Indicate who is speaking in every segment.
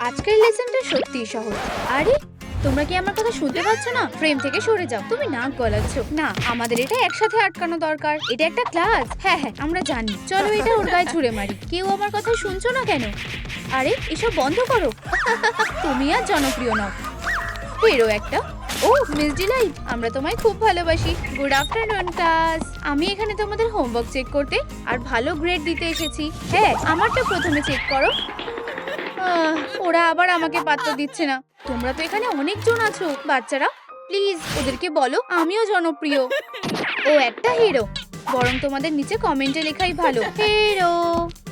Speaker 1: আজকের লেসনটা সত্যিই সহজ। আরে তোমরা কি আমার কথা শুনতে পাচ্ছ না? ফ্রেম থেকে সরে যাও, তুমি নাক গলাচ্ছ। না, আমাদের এটা একসাথে আটকানো দরকার। এটা একটা ক্লাস। হ্যাঁ হ্যাঁ, আমরা জানি। চলো এটা ওর গায়ে ছুঁড়ে মারি। কেউ আমার কথা শুনছো না কেন? আরে এসব বন্ধ করো। তুমি আর জনপ্রিয় নও, হিরো একটা। ও মিস ডিলাইট, আমরা তোমায় খুব ভালোবাসি। Good afternoon class. আমি এখানে তোমাদের হোমওয়ার্ক চেক করতে আর ভালো গ্রেড দিতে এসেছি। হ্যাঁ, আমারটা প্রথমে চেক করো। ওরা আবার আমাকে পাত্তা দিচ্ছে না। তোমরা তো এখানে অনেকজন আছো। বাচ্চারা প্লিজ ওদেরকে বলো আমিও জনপ্রিয়। ও একটা হিরো। বরং তোমাদের নিচে কমেন্টে লেখাই ভালো, হিরো।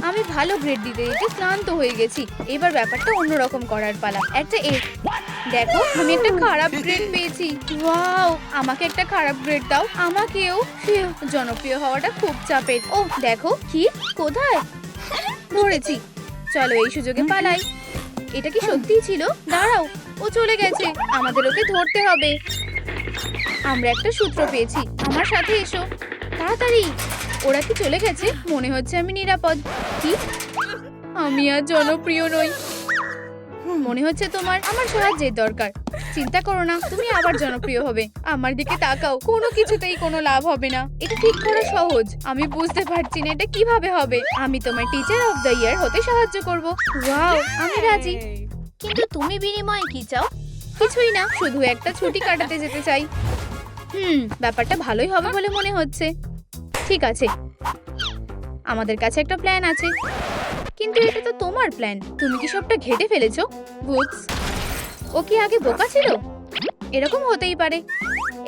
Speaker 1: আমি ভালো গ্রেড দিতে দিতে ক্লান্ত হয়ে গেছি। এবার ব্যাপারটা অন্যরকম করার পালা। একটা এ। দেখো আমি একটা খারাপ গ্রেড পেয়েছি। ওয়াও, আমাকে একটা খারাপ গ্রেড দাও। আমাকেও। জনপ্রিয় হওয়াটা খুব চাপের। ও দেখো কি, কোথায় ধরেছি। চলো এই সুযোগে পালাই। এটা কি সত্যিই ছিল? দাঁড়াও, ও চলে গেছে। আমাদের ওকে ধরতে হবে। আমরা একটা সূত্র পেয়েছি। আমার সাথে এসো তাড়াতাড়ি। ওরা কি চলে গেছে? মনে হচ্ছে আমি নিরাপদ। কি, আমি আর জনপ্রিয় নই? মনে হচ্ছে তোমার আমার সাহায্যের দরকার। চিন্তা করো না, তুমি আবার জনপ্রিয় হবে। আমার দিকে তাকাও। কোনো কিছুতেই কোনো লাভ হবে না। এটা ঠিক করা সহজ। আমি বুঝতে পারছি না এটা কিভাবে হবে। আমি তোমার টিচার অফ দ্য ইয়ার হতে সাহায্য করব। ওয়াও, আমি রাজি। কিন্তু তুমি বিনিময়ে কি চাও? কিছুই না, শুধু একটা ছুটি কাটাতে যেতে চাই। ব্যাপারটা ভালোই হবে বলে মনে হচ্ছে। ঠিক আছে, আমাদের কাছে একটা প্ল্যান আছে। কিন্তু এটা তো তোমার প্ল্যান। তুমি কি সবটা ঘেটে ফেলেছো? বুকস, ও কি আগে বোকা ছিল? এরকম হতেই পারে।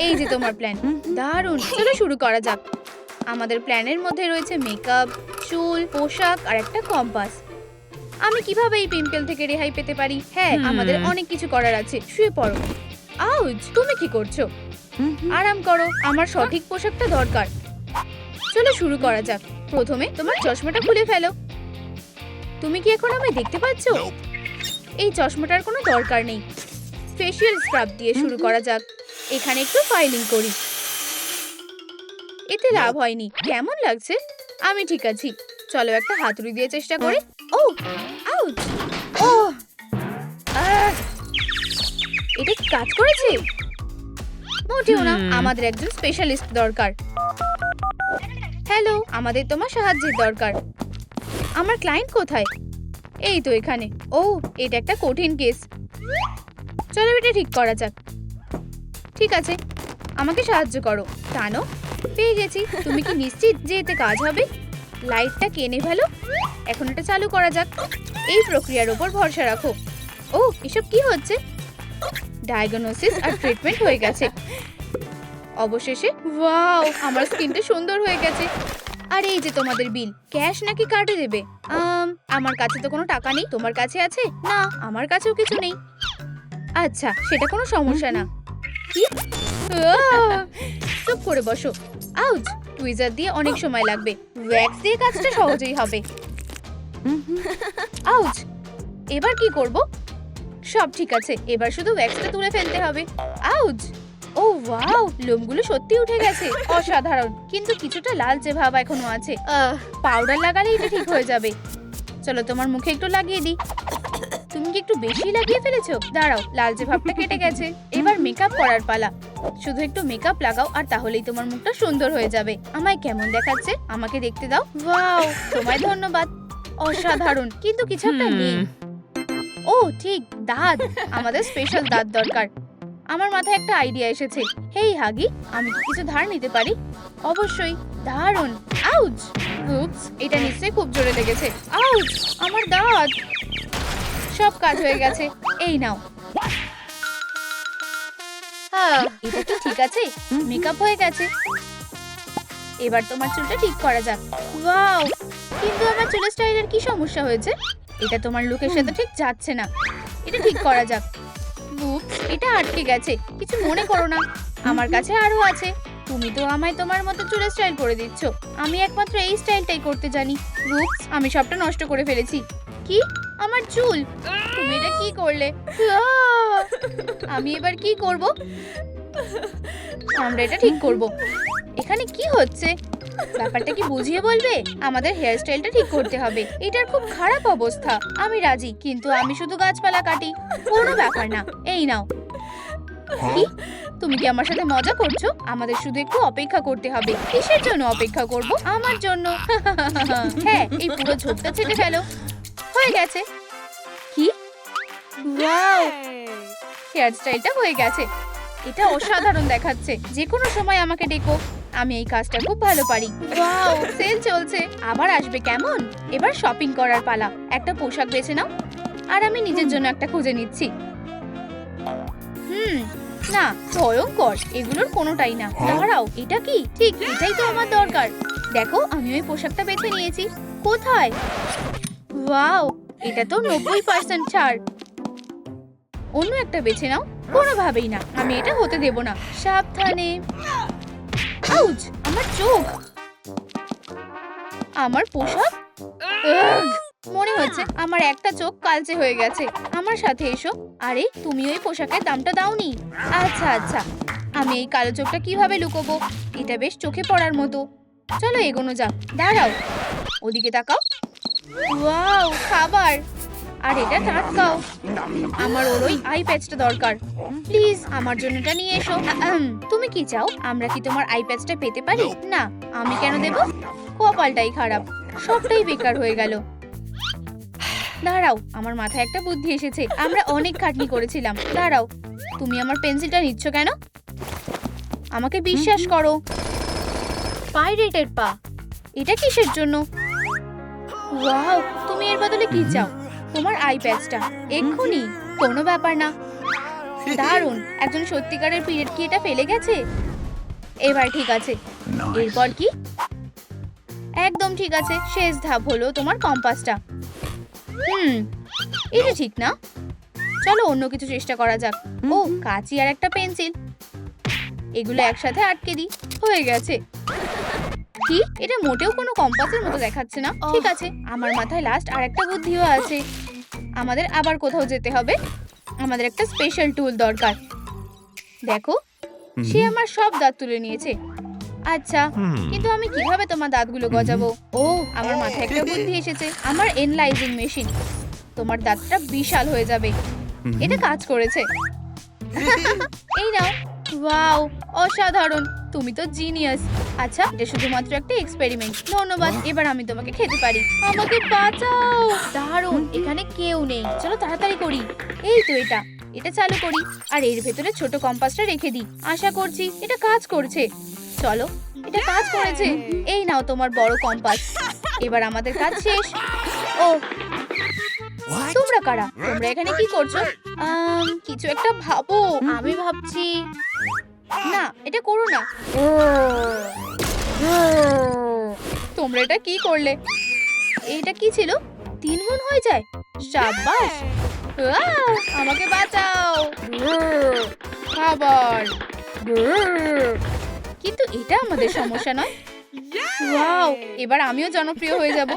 Speaker 1: এই যে তোমার প্ল্যান, দারুণ। চলো শুরু করা যাক। আমাদের প্ল্যানের মধ্যে রয়েছে মেকআপ, চুল, পোশাক আর একটা কম্পাস। আমি কিভাবে এই পিম্পল থেকে রেহাই পেতে পারি? হ্যাঁ, আমাদের অনেক কিছু করার আছে। শুয়ে পড়ো। আউচ, তুমি কি করছো? আরাম করো। আমার সঠিক পোশাকটা দরকার। চলো শুরু করা যাক। প্রথমে তোমার চশমাটা খুলে ফেলো। তুমি কি এখন আমায় দেখতে পাচ্ছো? এই চশমাটার কোনো দরকার নেই। ফেশিয়াল স্ক্রাব দিয়ে শুরু করা যাক। এখানে একটু ফাইলিং করি। এতে লাভ হয়নি। কেমন লাগছে? আমি ঠিক আছি। চলো একটা হাতুড়ি দিয়ে চেষ্টা করি। ও আউচ, ও এটা কি কাজ করেছে? মোটেও না। আমাদের একজন স্পেশালিস্ট দরকার। হ্যালো, আমাদের তোমার সাহায্যের দরকার। আমার ক্লায়েন্ট কোথায়? এই তো এখানে। ও, এটা একটা কঠিন কেস। চলো এটা ঠিক করা যাক। ঠিক আছে, আমাকে সাহায্য করো। টানো। পেয়ে গেছি। তুমি কি নিশ্চিত যে এতে কাজ হবে? লাইটটা কেনে ফেলো। এখন এটা চালু করা যাক। এই প্রক্রিয়ার উপর ভরসা রাখো। ও, এসব কি হচ্ছে? ডায়াগনোসিস আর ট্রিটমেন্ট হয়ে গেছে। অবশেষে ওয়াও, আমার স্কিনটা সুন্দর হয়ে গেছে। আর এই যে তোমাদের বিল। ক্যাশ নাকি কার্ডে দেবে? আমার কাছে তো কোনো টাকা নেই। তোমার কাছে আছে? না, আমার কাছেও কিছু নেই। আচ্ছা, সেটা কোনো সমস্যা না। কি? চুপ করে বসো। আউচ, টুইজার দিয়ে অনেক সময় লাগবে। ওয়্যাক্স দিয়ে কাজটা সহজেই হবে। আউচ, এবার কি করব? সব ঠিক আছে, এবার শুধু ওয়্যাক্সটা তুলে ফেলতে হবে। আউচ, ও ওয়াও, লোমগুলো সত্যি উঠে গেছে। অসাধারণ, কিন্তু কিছুটা লালচে ভাব এখনো আছে। পাউডার লাগালে এটা ঠিক হয়ে যাবে। চলো তোমার মুখে একটু লাগিয়ে দিই। তুমি কি একটু বেশি লাগিয়ে ফেলেছো? দাঁড়াও, লালচে ভাবটা কেটে গেছে। এবার মেকআপ করার পালা। শুধু একটু মেকআপ লাগাও আর তাহলেই তোমার মুখটা সুন্দর হয়ে যাবে। আমায় কেমন দেখাচ্ছে আমাকে দেখতে দাও। ওয়াও, তোমায় ধন্যবাদ। অসাধারণ, কিন্তু কিছু একটা নেই। ও ঠিক, দাঁত। আমাদের স্পেশাল দাঁত দরকার। আমার মাথায় একটা আইডিয়া এসেছে। হেই হাগি, আমি কি কিছু ধার নিতে পারি? অবশ্যই। দারুণ। আউচ, উপস, এটা নিশ্চয়ই খুব জোরে লেগেছে। আউচ, আমার দাঁত। সব কাজ হয়ে গেছে। এই নাও। এটা কি ঠিক আছে? মেকআপ হয়ে গেছে। এবার তোমার চুলটা ঠিক করা যাক। ওয়াও, কিন্তু আমার চুলের স্টাইলের কি সমস্যা হয়েছে? এটা তোমার লুকের সাথে ঠিক যাচ্ছে না। এটা ঠিক করা যাক। উপস, এটা আটকে গেছে। কিছু মনে করো না, আমার কাছে আরো আছে। তুমি তো আমায় তোমার মতো চুলের স্টাইল করে দিচ্ছ। আমি একমাত্র এই স্টাইলটাই করতে জানি। উপস, আমি সবটা নষ্ট করে ফেলেছি। কি? আমার চুল? তুমি এটা কি করলে? আমি এবার কি করব? আমরা এটা ঠিক করব। এখানে কি হচ্ছে? ব্যাপারটা কি বুঝিয়ে বলবে? আমাদের হেয়ার স্টাইলটা ঠিক করতে হবে। এটার খুব খারাপ অবস্থা। আমি রাজি, কিন্তু আমি শুধু গাছপালা কাটি। কোনো ব্যাপার না, এই নাও। কি? তুমি কি আমার সাথে মজা করছো? আমাদের শুধু একটু অপেক্ষা করতে হবে। কিসের জন্য অপেক্ষা করব? আমার জন্য। হ্যাঁ, এই পুরো ঝোপটা ছেটে ফেলো। হয়ে গেছে। কি? ওয়াও, হেয়ার স্টাইলটা হয়ে গেছে। এটা অসাধারণ দেখাচ্ছে। যে কোনো সময় আমাকে ডেকো, আমি এই কাজটা খুব ভালো পারি। ওয়াও, সেল চলছে, আবার আসবে কেমন? এবার শপিং করার পালা। একটা পোশাক বেছে নাও, আর আমি নিজের জন্য একটা খুঁজে নিচ্ছি। না, ভয়ঙ্কর, এগুলোর কোনোটাই না। দাঁড়াও, এটা কি? ঠিক এটাই তো আমার দরকার। দেখো, আমি ওই পোশাকটা বেছে নিয়েছি। কোথায়? ওয়াও, এটা তো 90% ছাড়। অন্য একটা বেছে নাও। কোনোভাবেই না, আমি এটা হতে দেব না। সাবধানে। আউচ, আমার চোখ। আমার পোশাক। উগh! মনে হচ্ছে আমার একটা চোখ কালচে হয়ে গেছে। আমার সাথে এসো। আরে, তুমি ওই পোশাকের দামটা দাওনি। আচ্ছা আচ্ছা, আমি এই কালো চোখটা কিভাবে লুকোবো? এটা বেশ চোখে পড়ার মতো। চলো এগোনো যাক। দাঁড়াও, ওদিকে তাকাও। ওয়াও, খাবার। আর এটা টাটকাও। আমার ওর ওই আই প্যাচটা দরকার। প্লিজ আমার জন্য এটা নিয়ে এসো। তুমি কি চাও? আমরা কি তোমার আই প্যাচটা পেতে পারি? না, আমি কেন দেব? কপালটাই খারাপ, সবটাই বেকার হয়ে গেল। দাঁড়াও, আমার মাথায় একটা বুদ্ধি এসেছে। আমরা অনেক খাটনি করেছিলাম। দাঁড়াও, তুমি আমার পেন্সিলটা নিচ্ছ কেন? আমাকে বিশ্বাস করো। পাইরেটের পা, এটা কিসের জন্য? ওয়াও, তুমি এর বদলে কি চাও? তোমার আই প্যাচটা এক্ষুনি। কোনো ব্যাপার না। দারুণ, একজন সত্যিকারের পিরিয়ড কি এটা ফেলে গেছে? এবার ঠিক আছে। এরপর কি? একদম ঠিক আছে। শেষ ধাপ হলো তোমার কম্পাসটা। এটা ঠিক না। চলো অন্য কিছু চেষ্টা করা যাক। ও, কাঁচি আর একটা পেন্সিল, এগুলো একসাথে আটকে দিই। হয়ে গেছে। কি? এটা মোটেও কোনো কম্পাসের মতো দেখাচ্ছে না। ঠিক আছে, আমার মাথায় লাস্ট আর একটা বুদ্ধিও আছে। আমাদের আবার কোথাও যেতে হবে। আমাদের একটা স্পেশাল টুল দরকার। দেখো, সে আমার সব দাঁত তুলে নিয়েছে। আচ্ছা, কিন্তু আমি কিভাবে তোমার দাঁতগুলো গজাবো? ও, আমার মাথায় একটা বুদ্ধি এসেছে। আমার এনলাইজিং মেশিন। তোমার দাঁতটা বিশাল হয়ে যাবে। এটা কাজ করেছে। এই নাও। ওয়াও, অসাধারণ, তুমি তো জিনিয়াস। আচ্ছা, এটা শুধুমাত্র একটা এক্সপেরিমেন্ট। ধন্যবাদ, এবার আমি তোমাকে খেতে পারি। আমাকে বাঁচাও। দারুণ, এখানে কেউ নেই। চলো তাড়াতাড়ি করি। এই তো এটা, এটা চালু করি আর এর ভেতরে ছোট কম্পাসটা রেখে দিই। আশা করছি এটা কাজ করছে। চলো, এটা কাজ করেছে। এই নাও তোমার বড় কম্পাস। এবার আমাদের কাজ শেষ। ও, তোমরা কারা? তোমরা এখানে কি করছো? কিছু একটা ভাবো। আমি ভাবছি। না, এটা করো না। তোমরা এটা কি করলে? এইটা কি ছিল? 3 গুণ হয়ে যায়। সাবাস। আমাকে বাঁচাও। খাবার। কিন্তু এটা আমাদের সমস্যা নয়। ওয়াও, এবার আমিও জনপ্রিয় হয়ে যাব।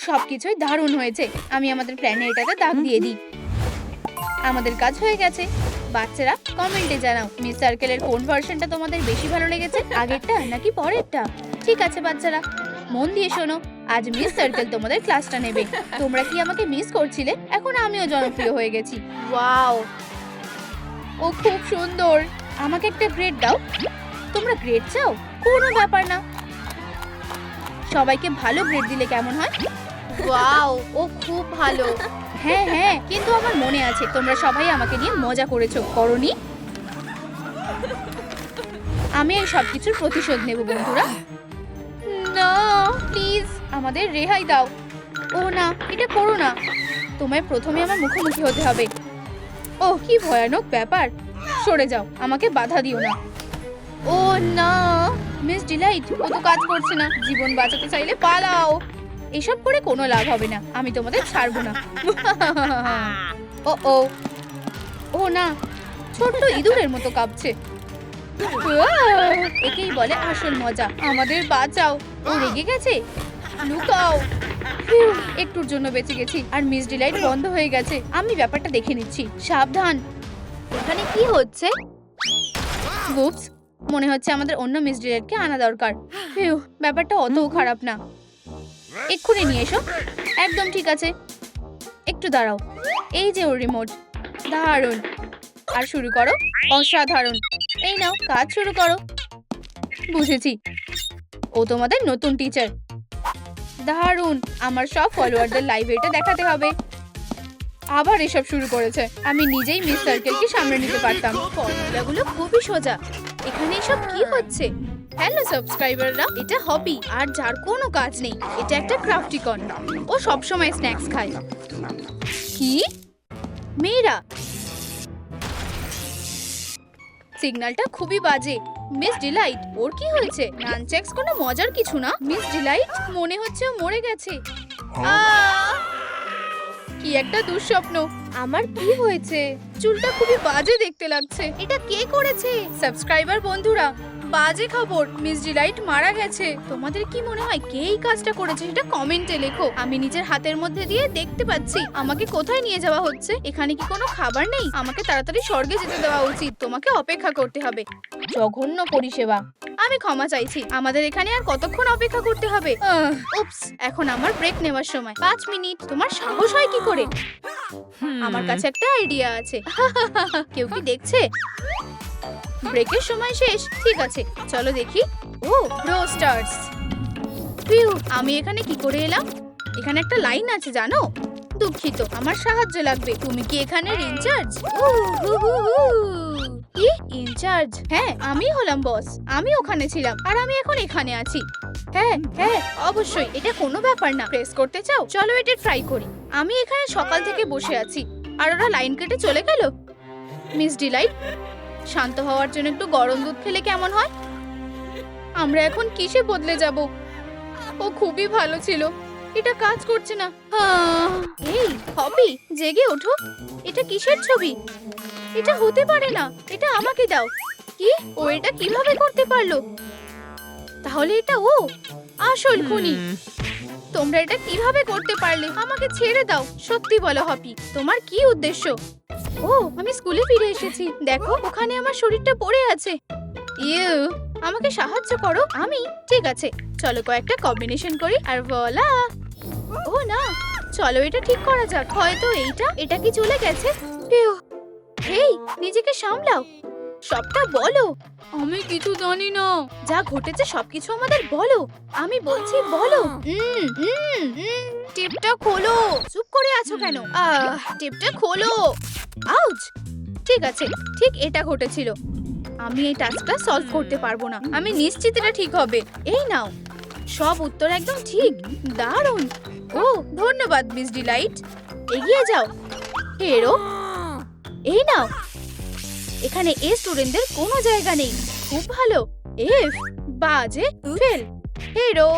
Speaker 1: সবকিছুই দারুণ হয়েছে। আমি আমাদের প্ল্যানে এটাতে দাগ দিয়ে দিই। আমাদের কাজ হয়ে গেছে। বাচ্চারা, কমেন্টে জানাও মিস সার্কেলের কোন ভার্সনটা তোমাদের বেশি ভালো লেগেছে, আগেরটা নাকি পরেরটা। ঠিক আছে বাচ্চারা, মন দিয়ে শোনো। আজ মিস সার্কেল তোমাদের ক্লাসটা নেবে। তোমরা কি আমাকে মিস করছিলে? এখন আমিও জনপ্রিয় হয়ে গেছি। ওয়াও, ও খুব সুন্দর। আমাকে একটা গ্রেড দাও। তোমরা গ্রেড চাও? কোনো ব্যাপার না, সবাইকে ভালো গ্রেড দিলে কেমন হয়? ওয়াও, ও খুব ভালো। হ্যাঁ হ্যাঁ, কিন্তু আমার মনে আছে তোমরা সবাই আমাকে নিয়ে মজা করেছো, করনি? আমি এই সবকিছুর প্রতিশোধ নেব বন্ধুরা। না, প্লিজ আমাদের রেহাই দাও। ও না, এটা করো না। তোমায় প্রথমে আমার মুখোমুখি হতে হবে। ও, কি ভয়ানক ব্যাপার। সরে যাও, আমাকে বাধা দিও না। ও না, মিস ডিলাইট, ও তো কাজ করছে না। জীবন বাঁচাতে চাইলে পালাও। এসব করে কোনো লাভ হবে না। আমি তোমাদের ছাড়বো না। ও ও ও না, ছোট্ট ইঁদুরের মতো কাঁপছে। একেই বলে আসল মজা। আমাদের বাঁচাও। ও রেগে গেছে। লুকাও। একটুর জন্য বেঁচে গেছি। আর মিস ডিলাইট বন্ধ হয়ে গেছে। আমি ব্যাপারটা দেখে নিচ্ছি। সাবধান। এখানে কি হচ্ছে? উপস, মনে হচ্ছে আমাদের অন্য মিস ডিলাইটকে আনা দরকার। ফিউ, ব্যাপারটা অতও খারাপ না। এক্ষুনি নিয়ে এসো। একদম ঠিক আছে, একটু দাঁড়াও। এই যে ওর রিমোট। দারুণ। আর শুরু করো। অসাধারণ। এই নাও, কাজ শুরু করো। বুঝেছি, ও তোমাদের নতুন টিচার। দারুণ। আমার সব ফলোয়ারদের লাইভ এটা দেখাতে হবে। আবার এসব শুরু করেছে। আমি নিজেই মিস সার্কেলকে সামনে নিতে পারতাম। ফর্মুলাগুলো খুবই সোজা। এখানে এসব কি হচ্ছে? হ্যালো সাবস্ক্রাইবাররা, এটা হবি আর যার কোনো কাজ নেই। এটা একটা ক্রাফটিকন। ও সব সময় স্ন্যাক্স খায়। কি? মেয়েরা, সিগন্যালটা খুবই বাজে। মিস ডিলাইট, ওর কি হয়েছে? নানচেক্স কোনো মজার কিছু না। মিস ডিলাইট, মনে হচ্ছে ও মরে গেছে। আহ! কি একটা দুঃস্বপ্ন। আমার কি হয়েছে? চুলটা খুবই বাজে দেখতে লাগছে। এটা কে করেছে? সাবস্ক্রাইবার বন্ধুরা, বাজে খবর, মিস ডিলাইট মারা গেছে। তোমাদের কি মনে হয় কে এই কাজটা করেছে? এটা কমেন্টে লেখো। আমি নিজের হাতের মধ্যে দিয়ে দেখতে পাচ্ছি। আমাকে কোথায় নিয়ে যাওয়া হচ্ছে? এখানে কি কোনো খাবার নেই? আমাকে তাড়াতাড়ি স্বর্গে যেতে দেওয়া উচিত। তোমাকে অপেক্ষা করতে হবে। জঘন্য পরিষেবা। আমি ক্ষমা চাইছি। আমাদের এখানে আর কতক্ষণ অপেক্ষা করতে হবে? উপস, এখন আমার ব্রেক নেওয়ার সময়। 5 মিনিট। তোমার সাহস হয় কি করে? আমার কাছে একটা আইডিয়া আছে। কেউ কি দেখছে? ব্রেকের সময় শেষ। ঠিক আছে, চলো দেখি। ও, রোস্টার্স। ফিউ, আমি এখানে কি করে এলাম? এখানে একটা লাইন আছে জানো? দুঃখিত, আমার সাহায্য লাগবে। তুমি কি এখানের ইনচার্জ? কি ইনচার্জ? হ্যাঁ, আমি হলাম বস। আমি ওখানে ছিলাম আর আমি এখন এখানে আছি। হ্যাঁ হ্যাঁ, অবশ্যই। এটা কোনো ব্যাপার না। প্রেস করতে চাও? চলো এটা ট্রাই করি। আমি এখানে সকাল থেকে বসে আছি আর ওরা লাইন কেটে চলে গেল। মিস ডিলাইট, শান্ত হওয়ার জন্য একটু গরম দুধ খেলে কেমন হয়? আমরা এখন কিসে বদলে যাব? ও খুবই ভালো ছিল। এটা কাজ করছে না। এই হবি, জেগে ওঠো। এটা কিসের ছবি? এটা হতে পারে না। এটা আমাকে দাও। কি? ও এটা কিভাবে করতে পারলো? তাহলে এটা ও আসল খুনি। তোমরা এটা কিভাবে করতে পারলে? আমাকে ছেড়ে দাও। সত্যি বলো হবি, তোমার কি উদ্দেশ্য? ও, আমি স্কুলে ফিরে এসেছি। দেখো, ওখানে আমার শরীরটা পড়ে আছে। ইউ, আমাকে সাহায্য করো। আমি ঠিক আছে, চলো কয়েকটা কম্বিনেশন করি আর ভোলা। ও না, চলো এটা ঠিক করা যাক। হয়তো এটা কি চলে গেছে? হেই, নিজেকে সামলাও। সবটা বলো। আমি কিছু জানি না। যা ঘটেছে সবকিছু আমাদের বলো। আমি বলছি বলো। টিপটা খোলো। চুপ করে আছো কেন? টিপটা খোলো। আউচ! ঠিক আছে, ঠিক এটা ঘটেছিল। আমি এই টাস্কটা সলভ করতে পারবো না। আমি নিশ্চিত এটা ঠিক হবে। এই নাও, সব উত্তর একদম ঠিক। দারুণ। ও, ধন্যবাদ মিস ডিলাইট। এগিয়ে যাও। হেরো, এই নাও। এখানে এ স্টুডেন্টদের কোনো জায়গা নেই। খুব ভালো। এফ, বাজে, ফেল। হেরো।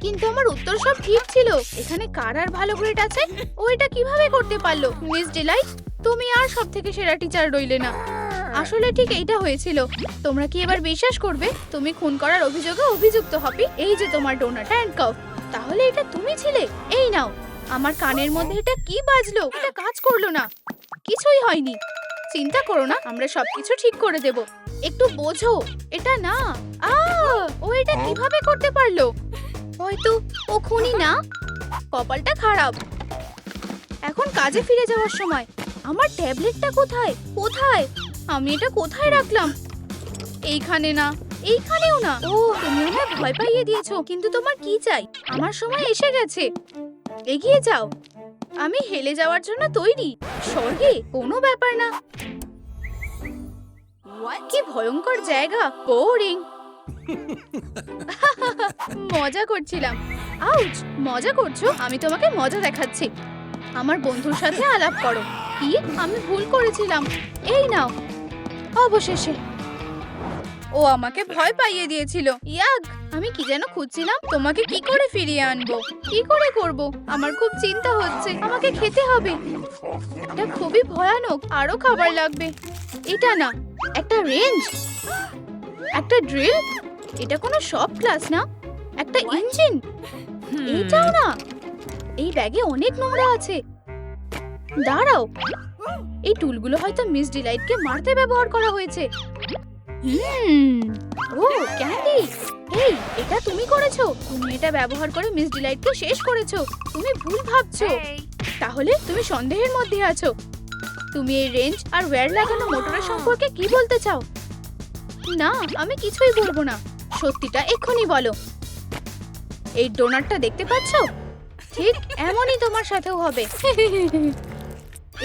Speaker 1: কিন্তু আমার উত্তর সব ঠিক ছিল। এখানে কার আর ভালো গ্রেড আছে? ও এটা কিভাবে করতে পারলো? মিস ডিলাইট, তুমি আর সব থেকে সেরা টিচার রইলে না। আসলে ঠিক এইটা হয়েছিল। তোমরা কি এবার বিশ্বাস করবে? তুমি খুন করার অভিযোগে অভিযুক্ত হবি। এই যে তোমার ডোনাট এন্ড কাপ। তাহলে এটা তুমি ছিলে? এই নাও। আমার কানের মধ্যে এটা কি বাজলো? এটা কাজ করলো না। কিছুই হয়নি। চিন্তা করো না, আমরা সবকিছু ঠিক করে দেব। একটু বোঝো, এটা না। ও এটা কিভাবে করতে পারলো? হয়তো ও খুনি না। কপালটা খারাপ। এখন কাজে ফিরে যাওয়ার সময়। আমার ট্যাবলেটটা কোথায়? কোথায়? আমি এটা কোথায় রাখলাম? এইখানে না, এইখানেও না। ও, তুমি আমায় ভয় পাইয়ে দিয়েছো। কিন্তু তোমার কি চাই? আমার সময় এসে গেছে। এগিয়ে যাও। আমি হেলে যাওয়ার জন্য তৈরি। স্বর্গে কোনো ব্যাপার না। কি ভয়ঙ্কর জায়গা। বোরিং। মজা করছিলাম। আউচ! মজা করছো? আমি তোমাকে মজা দেখাচ্ছি। আমার বন্ধুর সাথে আলাপ করো। কি? আমি ভুল করেছিলাম। এই নাও। অবশেষে ও আমাকে ভয় পাইয়ে দিয়েছিল। ইয়াক! আমি কি যেন খুঁজছিলাম। তোমাকে কি করে ফিরিয়ে আনবো? কি করে করব? আমার খুব চিন্তা হচ্ছে। আমাকে খেতে হবে। এটা খুবই ভয়ানক। আরো খাবার লাগবে। এটা না, একটা রেঞ্জ, একটা ড্রিল। এটা কোনো সব ক্লাস না। একটা ইঞ্জিন। এইটাও না। এই ব্যাগে অনেক নোংরা আছে। দাঁড়াও, এই টুলগুলো হয়তো মিস ডিলাইটকে মারতে ব্যবহার করা হয়েছে। ও ক্যান্ডি, এই এটা তুমি করেছো? তুমি এটা ব্যবহার করে মিস ডিলাইটকে শেষ করেছো। তুমি ভুল ভাবছো। তাহলে তুমি সন্দেহের মধ্যে আছো। তুমি এই রেঞ্জ আর ওয়্যার লাগানো মোটরের সম্পর্কে কি বলতে চাও? না, আমি কিছুই বলবো না। সত্যিটা এক্ষুনি বলো। এই ডোনাটটা দেখতে পাচ্ছো? ঠিক এমনই তোমার সাথেও হবে।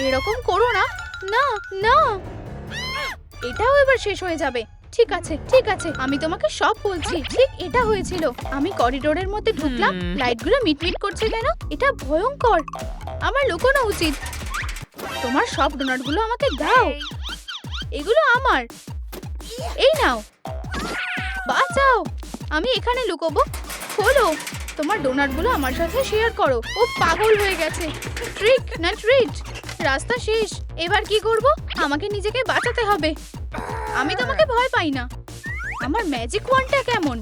Speaker 1: এরকম করো না। না না, এটাও এবার শেষ হয়ে যাবে। ঠিক আছে ঠিক আছে, আমি তোমাকে সব বলছি। ঠিক এটা হয়েছিল। আমি করিডোরের মধ্যে ঢুকলাম, লাইটগুলো মিটমিট করছে কেন? এটা ভয়ঙ্কর। আমার লুকোনো উচিত। তোমার সব ডোনাটগুলো আমাকে দাও। এগুলো আমার। এই নাও, বাঁচাও। আমি এখানে লুকোবো। খোলো, তোমার ডোনাটগুলো আমার সাথে শেয়ার করো। ও পাগল হয়ে গেছে। ট্রিক না ট্রিট, রাস্তা শেষ। এবার কি করব? আমাকে নিজেকে বাঁচাতে হবে। আমি তোমাকে ভয় পাই না। আমার ম্যাজিক ওয়ান্ডটা কেমন?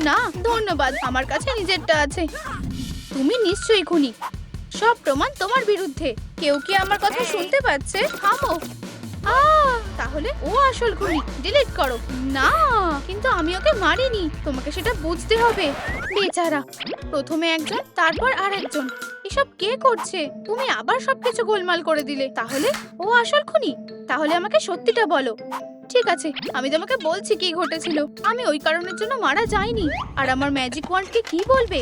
Speaker 1: না ধন্যবাদ, আমার কাছে নিজেরটা আছে। তুমি নিশ্চয়ই খুনি। সব প্রমাণ তোমার বিরুদ্ধে। কেউ কি আমার কথা শুনতে পাচ্ছে? থামো। তাহলে ও আসল খুনি। ডিলিট করো। না, কিন্তু আমি ওকে মারিনি। তোমাকে সেটা বুঝতে হবে। বেচারা, প্রথমে একজন, তারপর আরেকজন। এসব কে করছে? তুমি আবার সবকিছু গোলমাল করে দিলে। তাহলে ও আসল খুনি? তাহলে আমাকে সত্যিটা বলো। ঠিক আছে, আমি তোমাকে বলছি কি ঘটেছিল। আমি ওই কারণের জন্য মারা যাইনি। আর আমার ম্যাজিক ওয়ান্ডকে কি বলবে?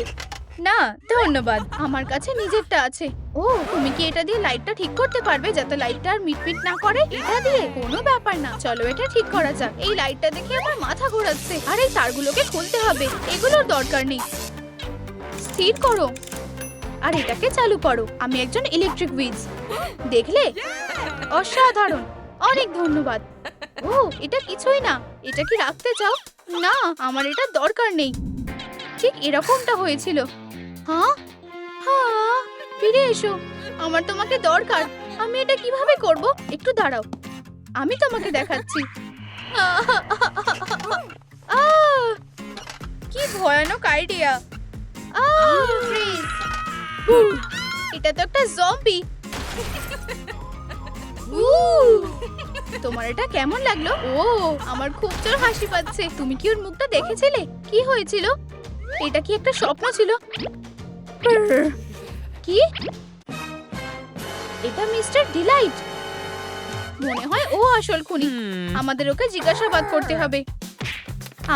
Speaker 1: না ধন্যবাদ, আমার কাছে নিজেরটা আছে। ও, তুমি কি এটা দিয়ে লাইটটা ঠিক করতে পারবে যাতে লাইটটা আর মিটমিট না করে? এটা দিয়ে কোনো ব্যাপার না, চলো এটা ঠিক করা যাক। এই লাইটটা দেখে আমার মাথা ঘোরাচ্ছে। আর এই তারগুলোকে খুলতে হবে। এগুলোর দরকার নেই। স্থির করো আর এটাকে চালু করো। আমি একজন ইলেকট্রিক উইজ। দেখলে? অসাধারণ, অনেক ধন্যবাদ। ও, এটা কিছুই না। এটা কি রাখতে চাও? না, আমার এটা দরকার নেই। ঠিক এরকমটা হয়েছিল। হ্যাঁ হ্যাঁ, ফিরে এসো। আমার তোমাকে দরকার। আমি এটা কিভাবে করব? একটু দাঁড়াও, আমি তোমাকে দেখাচ্ছি। কি ভয়ানক আইডিয়া। এটা তো একটা জম্বি। তোমার এটা কেমন লাগলো? ও, আমার খুব জোর হাসি পাচ্ছে। তুমি কি ওর মুখটা দেখেছিলে? কি হয়েছিল? এটা কি একটা স্বপ্ন ছিল? কি? এটা মিস্টার ডিলাইট। মনে হয় ও আসল খুনি। আমাদের ওকে জিজ্ঞাসাবাদ করতে হবে।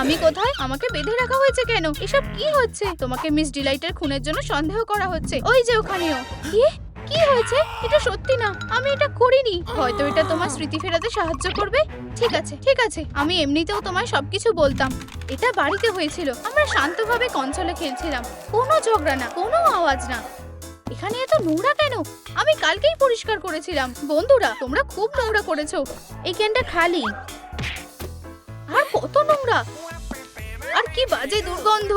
Speaker 1: আমি কোথায়? আমাকে বেঁধে রাখা হয়েছে কেন? এসব কি হচ্ছে? তোমাকে মিস ডিলাইটের খুনের জন্য সন্দেহ করা হচ্ছে। ওই যে ওখানেও। কি কি হয়েছে? এটা সত্যি না, আমি এটা করিনি। হয়তো এটা তোমার স্মৃতি ফেরাতে সাহায্য করবে। ঠিক আছে ঠিক আছে, আমি এমনিতেও তোমায় সবকিছু বলতাম। এটা বাড়িতে হয়েছিল। আমরা শান্তভাবে কনসোলে খেলছিলাম। কোনো ঝগড়া না, কোনো আওয়াজ না। এখানে এত নোংরা কেন? আমি কালকেই পরিষ্কার করেছিলাম। বন্ধুরা, তোমরা খুব নোংরা করেছো। এই ক্যানটা খালি। আর কত নোংরা, আর কি বাজে দুর্গন্ধ।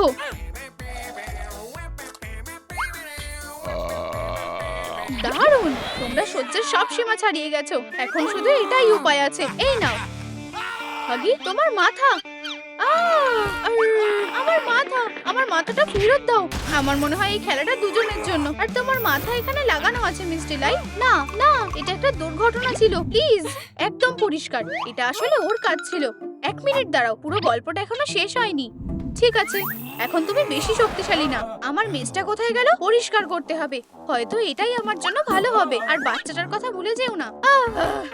Speaker 1: দারুণ, তোমরা সহ্যের সব সীমা ছাড়িয়ে গেছো। এখন শুধু এটাই উপায় আছে। এই নাও হাগি, তোমার মাথা। আমার মাথা, আমার মাথাটা ফেরত দাও। আমার মনে হয় এই খেলাটা দুজনের জন্য। আর তোমার মাথা এখানে লাগানো আছে মিস ডিলাইট। না না, এটা একটা দুর্ঘটনা ছিল। প্লিজ, একদম পরিষ্কার। এটা আসলে ওর কাজ ছিল। 1 মিনিট দাঁড়াও, পুরো গল্পটা এখনো শেষ হয়নি। ঠিক আছে, এখন তুমি বেশি শক্তিশালী না। আমার মেজটা কোথায় গেল? পরিষ্কার করতে হবে। হয়তো এটাই আমার জন্য ভালো হবে। আর বাচ্চাটার কথা ভুলে যেও না।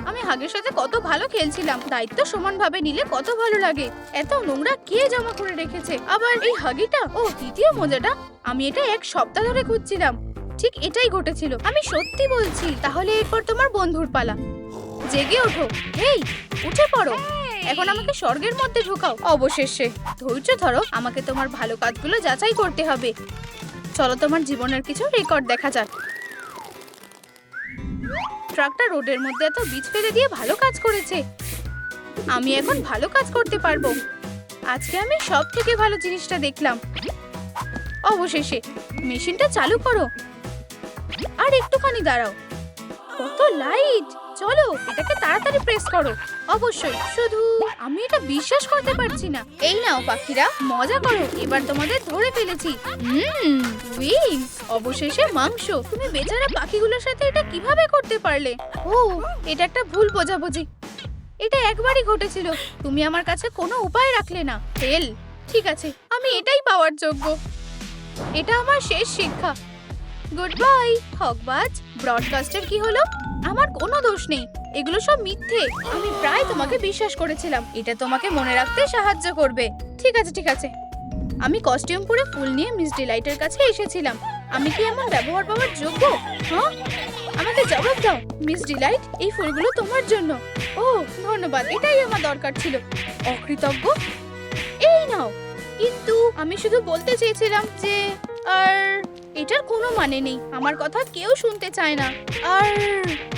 Speaker 1: আমি হাগের সাথে কত ভালো খেলছিলাম। দায়িত্ব সমানভাবে নিলে কত ভালো লাগে। এত নোংরা কে জমা করে রেখেছে? আবার এই হাগিটা। ও, দ্বিতীয় মজাটা। আমি এটা 1 সপ্তাহ ধরে খুঁজছিলাম। ঠিক এটাই ঘটেছিল। আমি সত্যি বলছি। তাহলে এরপর তোমার বন্ধুর পালা। জেগে ওঠো। হেই, উঠে পড়ো। এখন আমাকে স্বর্গের মধ্যে ঢোকাও। অবশেষে। ধৈর্য ধরো, আমাকে তোমার ভালো কাজগুলো যাচাই করতে হবে। চলো তোমার জীবনের কিছু রেকর্ড দেখা যাক। ট্রাকটা রোডের মধ্যে এত বীজ ফেলে দিয়ে ভালো কাজ করেছে। আমি এখন ভালো কাজ করতে পারবো। আজকে আমি সব থেকে ভালো জিনিসটা দেখলাম। অবশেষে। মেশিনটা চালু করো। আর একটুখানি দাঁড়াও। কত লাইট! চলো এটাকে তাড়াতাড়ি প্রেস করো। অবশ্যই। শুধু আমি এটা বিশ্বাস করতে পারছি না। এই নাও পাখিরা, মজা করো। এবার তোমাদের ধরে ফেলেছি। উইংস, অবশেষে মাংস। তুমি বেচারা পাখিগুলোর সাথে এটা কিভাবে করতে পারলে? ও, এটা একটা ভুল বোঝাবুঝি। এটা একবারই ঘটেছিল। তুমি আমার কাছে কোনো উপায় রাখলে না। ফেল। ঠিক আছে, আমি এটাই পাওয়ার যোগ্য। এটা আমার শেষ শিক্ষা। Good bye হকবাজ। ব্রডকাস্টের কি হলো? আমার কোনো দোষ নেই, এগুলো সব মিথ্যে। আমি প্রায় তোমাকে বিশ্বাস করেছিলাম, এটা তোমাকে মনে রাখতে সাহায্য করবে। ঠিক আছে ঠিক আছে, আমি কস্টিউম পরে ফুল নিয়ে মিস ডিলাইটের কাছে এসেছিলাম। আমি কি এমন ব্যবহার পাওয়ার যোগ্য? হ্যাঁ, আমাকে জবাব দাও। মিস ডিলাইট, এই ফুলগুলো তোমার জন্য। ও ধন্যবাদ, এটাই আমার দরকার ছিল। অকৃতজ্ঞ। এই নাও। কিন্তু আমি শুধু বলতে চেয়েছিলাম যে আর এটার কোনো মানে নেই, আমার কথা কেউ শুনতে চায় না। আর